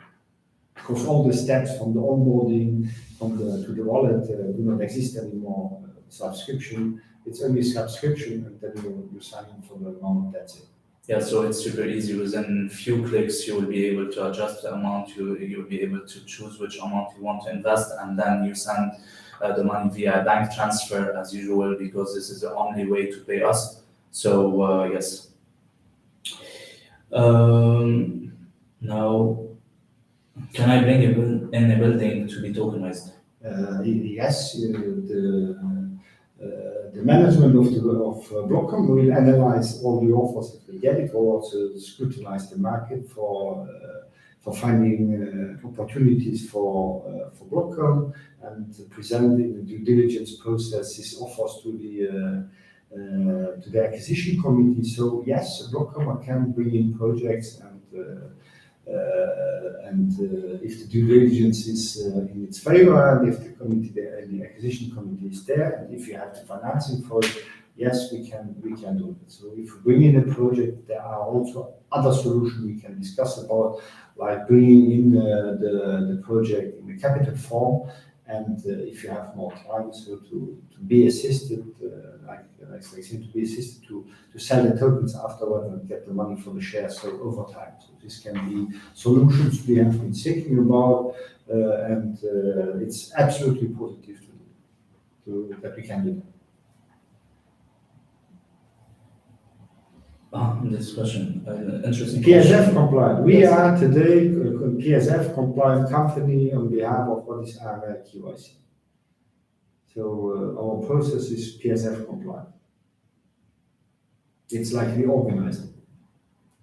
because all the steps from the onboarding to the wallet do not exist anymore. Subscription, it's only subscription, and then you sign in for the amount. That's it. Yeah, so it's super easy. Within a few clicks, you will be able to adjust the amount. You'll be able to choose which amount you want to invest, and then you send the money via bank transfer as usual, because this is the only way to pay us. So yes. Now, can I bring in a building to be tokenized? Yes, the management of BlocHome will analyze all the offers that we get. It will also scrutinize the market for finding opportunities for BlocHome, and present in the due diligence process these offers to the acquisition committee. So yes, BlocHome can bring in projects, and if the due diligence is in its favor, and if the acquisition committee is there, and if you have the financing for it, yes, we can do it. So if we bring in a project, there are also other solutions we can discuss about, like bringing in the project in the capital form, and if you have more time, so to be assisted, like I said, to be assisted to sell the tokens afterward and get the money for the shares, so over time. So this can be solutions we have been thinking about, and it's absolutely positive that we can do that. This question, interesting. PSF compliant. We are today a PSF compliant company on behalf of what is AML KYC. So our process is PSF compliant. It's like we organize it.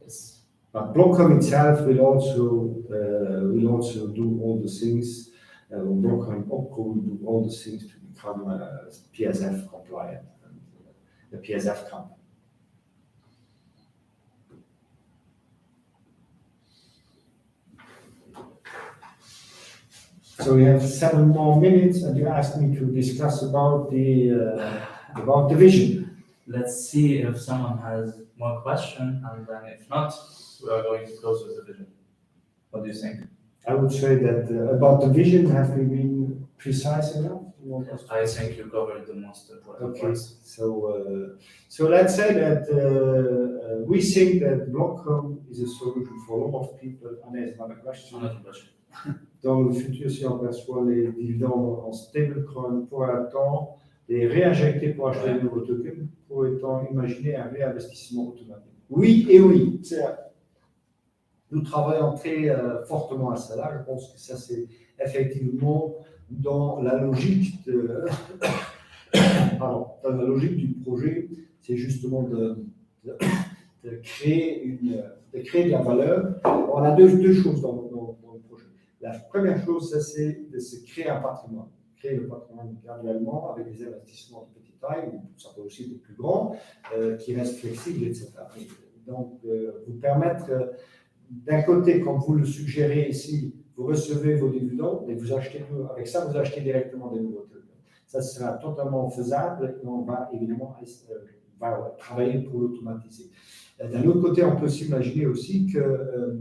Yes. But BlocHome itself will also do all the things. BlocHome OpCo will do all the things to become PSF compliant and the PSF company. So we have 7 more minutes, and you asked me to discuss about the vision. Let's see if someone has more question, and then if not, we are going to close with the vision. What do you think? I would say that about the vision, have we been precise enough? I think you covered the most important parts. So let's say that we think that BlocHome is a solution for a lot of people. And there's another question. Dans le futur, si on perçoit les dividendes en stablecoin, pourrait-on les réinjecter pour acheter de nouveaux tokens? Pourrait-on imaginer un réinvestissement automatique? Oui et oui. Nous travaillons très fortement à cela. Je pense que ça, c'est effectivement dans la logique dans la logique du projet, c'est justement de créer de la valeur. On a deux choses dans le projet. La première chose, ça, c'est de se créer un patrimoine. Créer le patrimoine graduellement avec des investissements de petite taille, ou ça peut aussi être plus grand, qui restent flexibles, etc. Et donc, vous permettre, d'un côté, comme vous le suggérez ici, vous recevez vos dividendes et vous achetez, avec ça, vous achetez directement des nouveaux tokens. Ça sera totalement faisable et on va évidemment travailler pour l'automatiser. D'un autre côté, on peut s'imaginer aussi que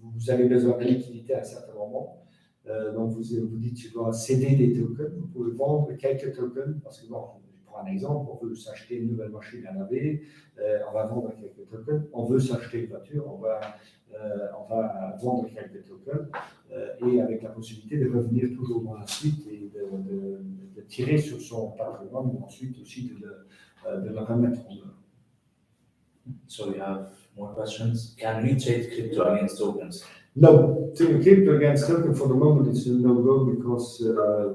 vous avez besoin de liquidité à un certain moment. Donc, vous dites, je dois céder des tokens. Vous pouvez vendre quelques tokens parce que, bon, je prends un exemple, on veut s'acheter une nouvelle machine à laver, on va vendre quelques tokens. On veut s'acheter une voiture, on va vendre quelques tokens et avec la possibilité de revenir toujours dans la suite et de tirer sur son patrimoine, mais ensuite aussi de le remettre en œuvre. So we have more questions. Can we trade crypto against tokens? No, crypto against token for the moment it's a no-go because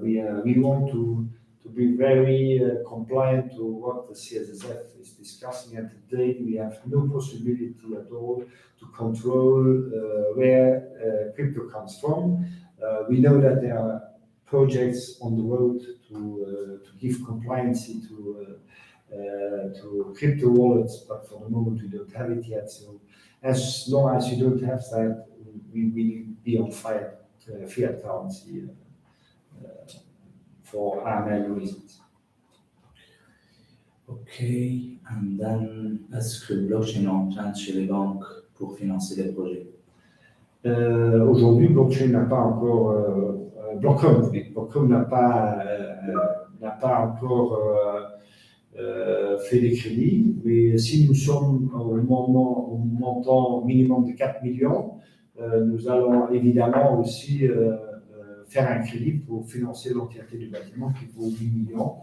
we want to to be very compliant to what the CSSF is discussing. And today we have no possibility at all to control where crypto comes from. We know that there are projects on the road to give compliance to crypto wallets, but for the moment we don't have it yet. So as long as you don't have that, we will be on fiat currency for AML reasons. Ok, and then est-ce que blockchain emprunte chez les banques pour financer des projets? Aujourd'hui, blockchain n'a pas encore BlocHome. BlocHome n'a pas encore fait des crédits, mais si nous sommes au montant minimum de 4 millions, nous allons évidemment aussi faire un crédit pour financer l'entièreté du bâtiment qui vaut 8 millions.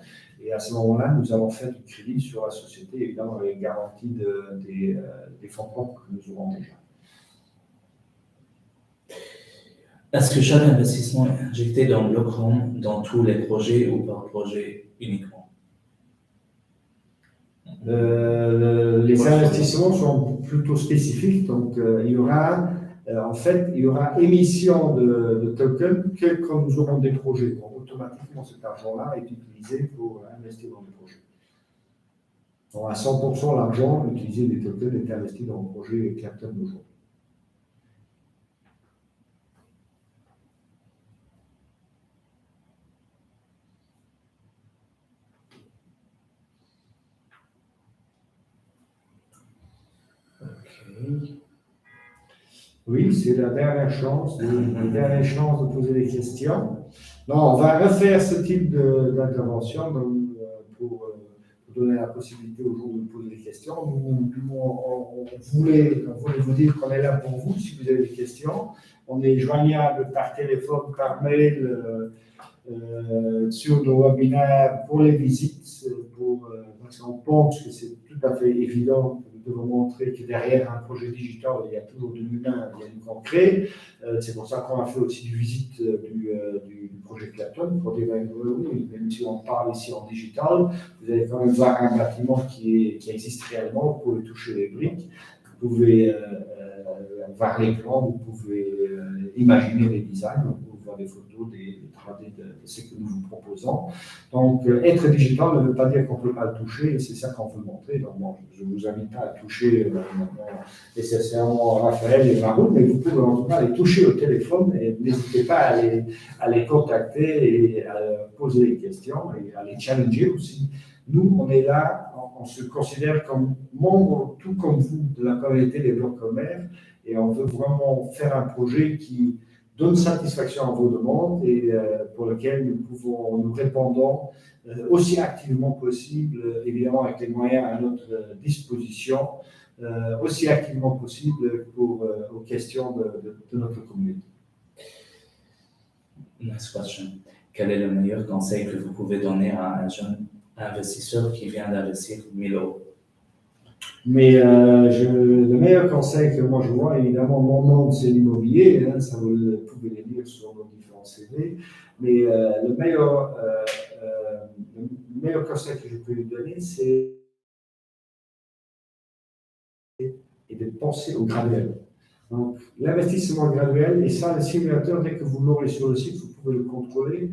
Et à ce moment-là, nous allons faire du crédit sur la société, évidemment avec garantie des fonds propres que nous aurons déjà. Est-ce que chaque investissement est injecté dans BlocHome dans tous les projets ou par projet uniquement? Les investissements sont plutôt spécifiques, donc il y aura émission de tokens quand nous aurons des projets. Donc automatiquement, cet argent-là est utilisé pour investir dans des projets. Donc à 100%, l'argent utilisé des tokens est investi dans le projet Clapton d'aujourd'hui. Oui, c'est la dernière chance, de poser des questions. Non, on va refaire ce type d'intervention pour donner la possibilité aux gens de poser des questions. On voulait vous dire qu'on est là pour vous si vous avez des questions. On est joignable par téléphone, par mail, sur nos webinaires pour les visites, parce qu'on pense que c'est tout à fait évident de vous montrer que derrière un projet digital, il y a toujours de l'humain, il y a du concret. C'est pour ça qu'on a fait aussi une visite du projet Clapton pour dire, même si on parle ici en digital, vous allez quand même voir un bâtiment qui existe réellement, vous pouvez toucher les briques, vous pouvez voir les plans, vous pouvez imaginer les designs, vous pouvez voir des photos, des 3D de ce que nous vous proposons. Donc, être digital ne veut pas dire qu'on ne peut pas le toucher, et c'est ça qu'on veut montrer. Donc, bon, je ne vous invite pas à toucher nécessairement Raphaël et Maroun, mais vous pouvez en tout cas les toucher au téléphone et n'hésitez pas à les contacter et à poser des questions et à les challenger aussi. Nous, on est là, on se considère comme membre, tout comme vous, de la communauté des BlocHome, et on veut vraiment faire un projet qui donne satisfaction à vos demandes et pour lequel nous répondons aussi activement possible, évidemment avec les moyens à notre disposition, aussi activement possible aux questions de notre communauté. Next question. Quel est le meilleur conseil que vous pouvez donner à un jeune investisseur qui vient d'investir 1000 €? Mais le meilleur conseil que moi je vois, évidemment, mon nom c'est l'immobilier, hein, ça vous pouvez les lire sur nos différents CV, mais le meilleur conseil que je peux lui donner, c'est de penser au graduel. Donc, l'investissement graduel, et ça, le simulateur, dès que vous l'aurez sur le site, vous pouvez le contrôler.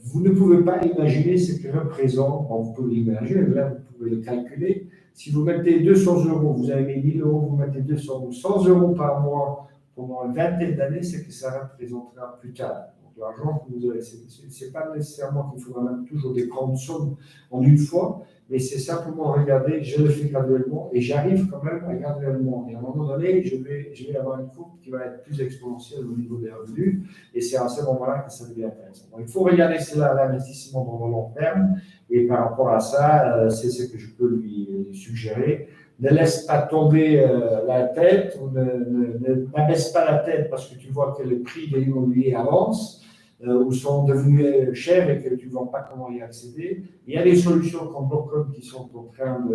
Vous ne pouvez pas imaginer ce que représente, bon, vous pouvez l'imaginer, là vous pouvez le calculer. Si vous mettez 200 €, vous avez mis 1000 €, vous mettez 200 ou 100 € par mois pendant une vingtaine d'années, c'est que ça représentera plus tard. Donc l'argent que vous avez, ce n'est pas nécessairement qu'il faudra mettre toujours des grandes sommes en une fois, mais c'est simplement regarder, je le fais graduellement et j'arrive quand même à graduellement. Et à un moment donné, je vais avoir une courbe qui va être plus exponentielle au niveau des revenus et c'est à ce moment-là que ça devient intéressant. Donc, il faut regarder cela, l'investissement dans le long terme et par rapport à ça, c'est ce que je peux lui suggérer. Ne laisse pas tomber la tête ou n'abaisse pas la tête parce que tu vois que le prix de l'immobilier avance ou sont devenus chers et que tu ne vois pas comment y accéder. Il y a des solutions comme BlocHome qui sont en train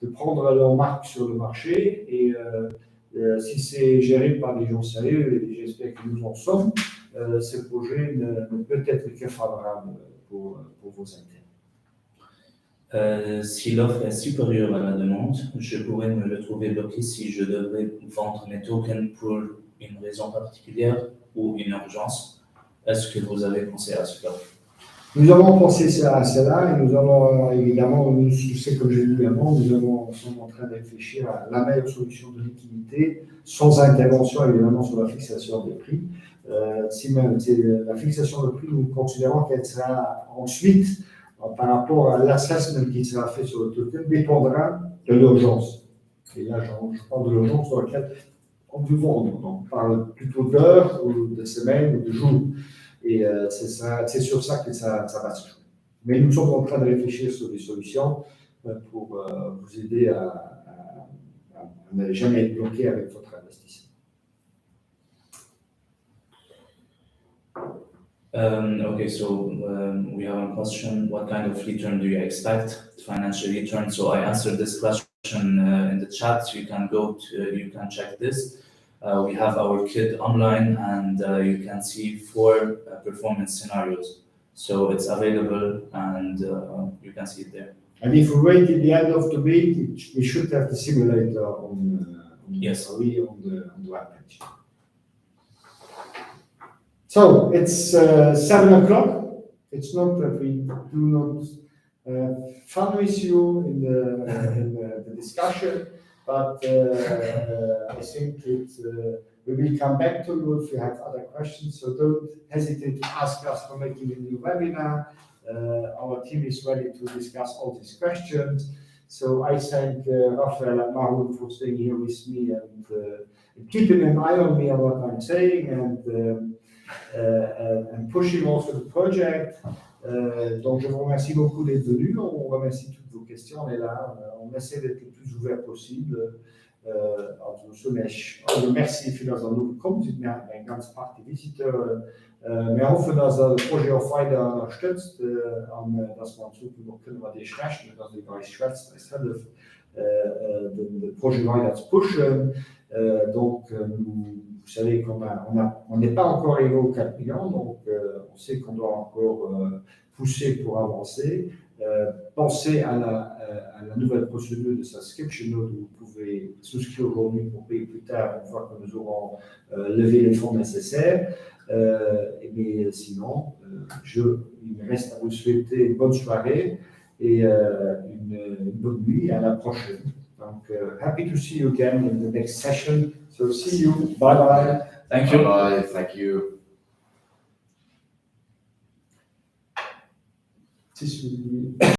de prendre leur marque sur le marché et si c'est géré par des gens sérieux, et j'espère que nous en sommes, ce projet ne peut être que favorable pour vos intérêts. Si l'offre est supérieure à la demande, je pourrais me retrouver bloqué si je devrais vendre mes tokens pour une raison particulière ou une urgence. Est-ce que vous avez pensé à cela? Nous avons pensé à cela et nous allons évidemment, je sais comme j'ai dit avant, nous sommes en train de réfléchir à la meilleure solution de liquidité sans intervention évidemment sur la fixation des prix. La fixation de prix, nous considérons qu'elle sera ensuite, par rapport à l'assessment qui sera fait sur le token, dépendra de l'urgence. Et là, je parle de l'urgence sur laquelle on veut vendre. Donc, on parle plutôt d'heures ou de semaines ou de jours. Et c'est sur ça que ça va se jouer. Mais nous sommes en train de réfléchir sur des solutions pour vous aider à ne jamais être bloqué avec votre investissement. Okay, so we have a question. What kind of return do you expect? Financial return. So I answered this question in the chat. You can you can check this. We have our kit online, and you can see 4 performance scenarios. So it's available, and you can see it there. And if we wait till the end of the week, we should have the simulator on the web page. So it's 7 o'clock. It's not that we do not fun with you in the discussion, but I think we will come back to you if you have other questions. So don't hesitate to ask us for making a new webinar. Our team is ready to discuss all these questions. So I thank Raphael and Maroon for staying here with me and keeping an eye on me on what I'm saying and pushing also the project. Donc je vous remercie beaucoup d'être venus. On remercie toutes vos questions. On est là. On essaie d'être le plus ouvert possible. Also merci für das Anruf kommt. Wir haben eine ganze Party Visitor. Wir hoffen, dass das Projekt auch weiter unterstützt, dass man zukünftig können wir die sprechen, dass wir gleich schwätzen, es hilft, das Projekt weiter zu pushen. Donc, vous savez qu'on n'est pas encore arrivé aux 4 millions, donc on sait qu'on doit encore pousser pour avancer. Pensez à la nouvelle procédure de subscription note où vous pouvez souscrire aujourd'hui pour payer plus tard une fois que nous aurons levé les fonds nécessaires. Mais sinon, il me reste à vous souhaiter une bonne soirée et une bonne nuit. À la prochaine. Donc, happy to see you again in the next session. So see you. Bye bye. Thank you. Bye. Thank you.